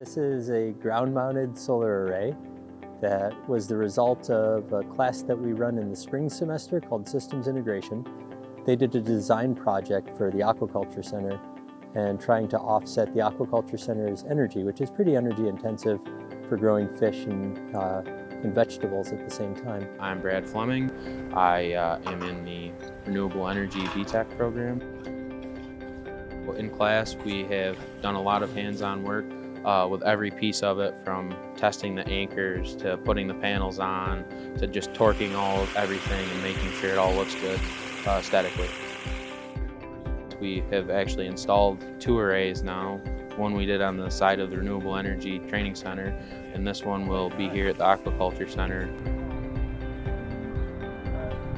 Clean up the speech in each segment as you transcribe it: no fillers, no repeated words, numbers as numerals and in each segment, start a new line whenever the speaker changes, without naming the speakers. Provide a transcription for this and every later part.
This is a ground-mounted solar array that was the result of a class that we run in the spring semester called Systems Integration. They did a design project for the Aquaculture Center and trying to offset the Aquaculture Center's energy, which is pretty energy intensive for growing fish and vegetables at the same time.
I'm Brad Fleming. I am in the Renewable Energy BTech program. In class, we have done a lot of hands-on work with every piece of it, from testing the anchors to putting the panels on to just torquing everything and making sure it all looks good aesthetically. We have actually installed 2 arrays now. One we did on the side of the Renewable Energy Training Center, and this one will be here at the Aquaculture Center.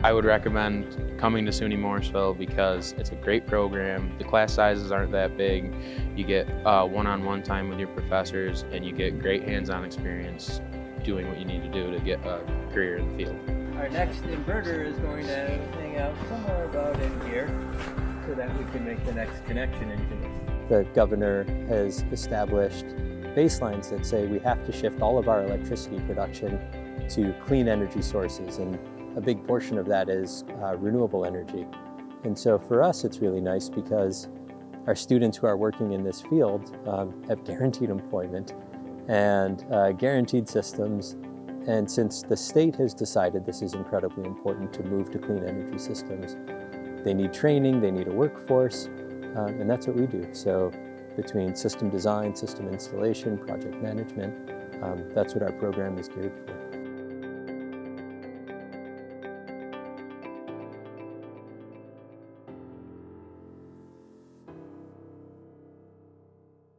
I would recommend coming to SUNY Morrisville because it's a great program. The class sizes aren't that big. You get one-on-one time with your professors, and you get great hands-on experience doing what you need to do to get a career in the field.
Our next inverter is going to hang out somewhere about in here so that we can make the next connection into this.
The governor has established baselines that say we have to shift all of our electricity production to clean energy sources, and a big portion of that is renewable energy. And so for us, it's really nice because our students who are working in this field have guaranteed employment and guaranteed systems. And since the state has decided this is incredibly important to move to clean energy systems, they need training, they need a workforce, and that's what we do. So between system design, system installation, project management, that's what our program is geared for.